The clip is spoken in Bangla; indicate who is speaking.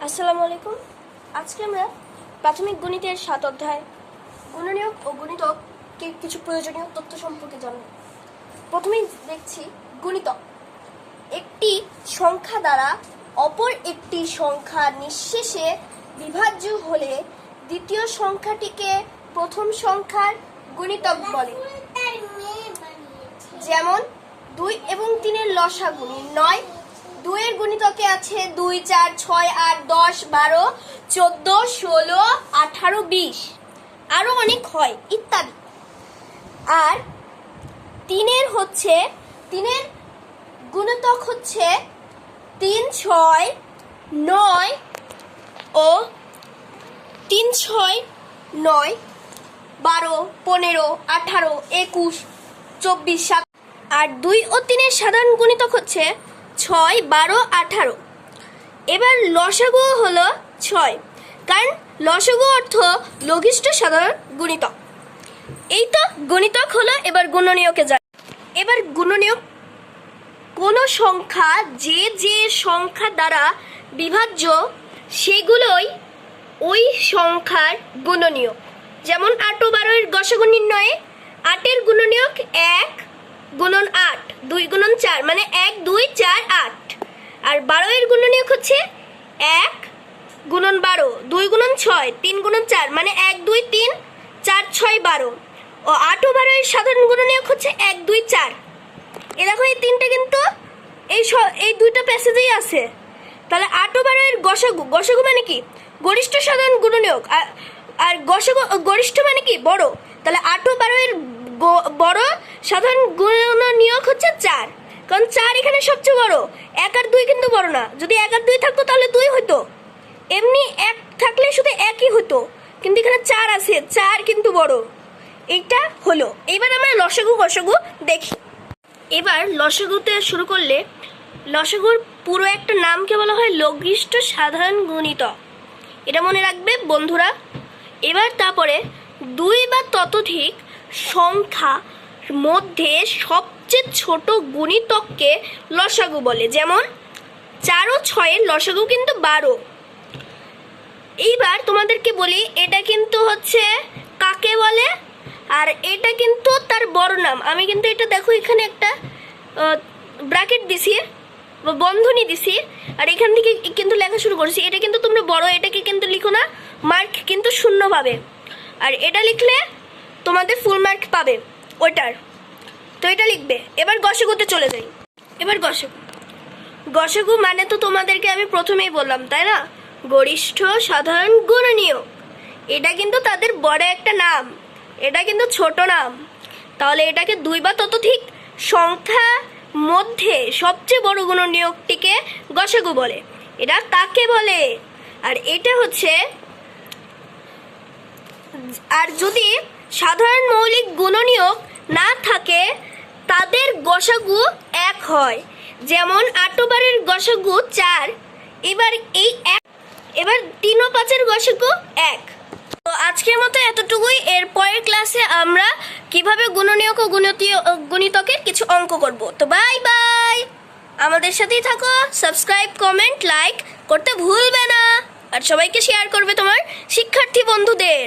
Speaker 1: আসসালামু আলাইকুম। আজকে আমরা প্রাথমিক গণিতের 7 অধ্যায় গুণনীয়ক ও গুণিতকের কিছু প্রয়োজনীয় তথ্য সম্পর্কে জানব। প্রথমেই দেখছি গুণিতক। একটি সংখ্যা দ্বারা অপর একটি সংখ্যা নিঃশেষে বিভাজ্য হলে দ্বিতীয় সংখ্যাটিকে প্রথম সংখ্যার গুণিতক বলে। যেমন 2 এবং 3-এর লসাগু 9, 2 এর গুণিতকে আছে 2, 4, 6, 8, 10, 12, 14, 16, 18, 20 আরো অনেক হয় ইত্যাদি। আর 3-এর গুণিতক হচ্ছে 3, 6, 9 ও 3, 6, 9, 12, 15, 18, 21, 24, 7। আর 2 ও 3-এর সাধারণ গুণিতক হচ্ছে 6, 12, 18। এবার লসাগু হলো 6, কারণ লসাগু অর্থ লঘিষ্ঠ সাধারণ গুণিতক। এই তো গুণিতক হলো। এবার গুণনীয়কে যাই। এবার গুণনীয়ক কোন সংখ্যা যে সংখ্যা দ্বারা বিভাজ্য সেগুলোই ওই সংখ্যার গুণনীয়ক। যেমন 8 ও 12-এর গসাগু নির্ণয়ে 8-এর গুণনীয়ক 1 গুণন 8, 2 গুণন 4 মানে 1, 2, 4, 8। আর 12-এর গুণনীয়ক হচ্ছে 1 গুণন 12, 2 গুণন 6, 3 গুণন 4 মানে 1, 2, 3, 4, 6, 12। ও 8 ও 12-এর সাধারণ গুণনীয়ক হচ্ছে 1, 2, 4। এ দেখো এই তিনটে কিন্তু এই দুইটা প্যাসেজেই আছে। তাহলে 8 ও 12-এর গসাগু মানে কি? গরিষ্ঠ সাধারণ গুণনীয়ক। আর গসাগু গরিষ্ঠ মানে কি? বড়। তাহলে 8 ও 12-এর বড় সাধারণ গুণনীয়ক হচ্ছে 4, কারণ 4 এখানে সবচেয়ে বড়। 1 আর 2 কিন্তু বড় না। যদি 1 আর 2 থাকতো তাহলে 2 হতো। এমনি 1 থাকলে শুধু 1ই হতো, কিন্তু এখানে 4 আছে, 4 কিন্তু বড়। এইটা হলো। এবার আমরা লসাগু গসাগু দেখি। এবার লসাগুতে শুরু করলে লসাগুর পুরো একটা নামকে বলা হয় লঘিষ্ঠ সাধারণ গুণিতক। এটা মনে রাখবে বন্ধুরা। এবার তারপরে 2 বা ততোধিক সংখ্যা মধ্যে সবচেয়ে ছোট গুণিতককে লসাগু বলে। যেমন 4 ও 6-এর লসাগু কিন্তু 12। এইবার তোমাদেরকে বলি এটা কিন্তু হচ্ছে কাকে বলে, আর এটা কিন্তু তার বড় নাম। আমি কিন্তু এটা দেখো এখানে একটা ব্র্যাকেট দিছি, বন্ধনী দিছি, আর এখান থেকে কিন্তু লেখা শুরু করেছি। এটা কিন্তু তোমরা বড়, এটাকে কিন্তু লিখো না, মার্ক কিন্তু 0 পাবে। আর এটা লিখলে তোমাদের ফুল মার্ক পাবে ওইটার। তো এটা লিখবে। এবার গসাগুতে চলে যাই। এবার গসাগু মানে তো তোমাদেরকে আমি প্রথমেই বললাম, তাই না? গরিষ্ঠ সাধারণ গুণনীয়ক। এটা কিন্তু তাদের বড় একটা নাম, এটা কিন্তু ছোট নাম। তাহলে এটাকে 2 বা ততোধিক সংখ্যা মধ্যে সবচেয়ে বড় গুণনীয়কটিকে গসাগু বলে। এটা কাকে বলে? আর এটা হচ্ছে, আর যদি সাধারণ মৌলিক গুণনীয়ক না থাকে তাদের গসাগু 1 হয়। যেমন 8 ও 12-এর গসাগু 4। এবার এই 1, এবার 3 ও 5-এর গসাগু 1। তো আজকের মতো এতটুকুই। এর পরের ক্লাসে আমরা কিভাবে গুণনীয়ক ও গুণিতকের কিছু অঙ্ক করব। তো বাই বাই, আমাদের সাথেই থাকো। সাবস্ক্রাইব, কমেন্ট, লাইক করতে ভুলবে না, আর সবাইকে শেয়ার করবে তোমার শিক্ষার্থী বন্ধুদের।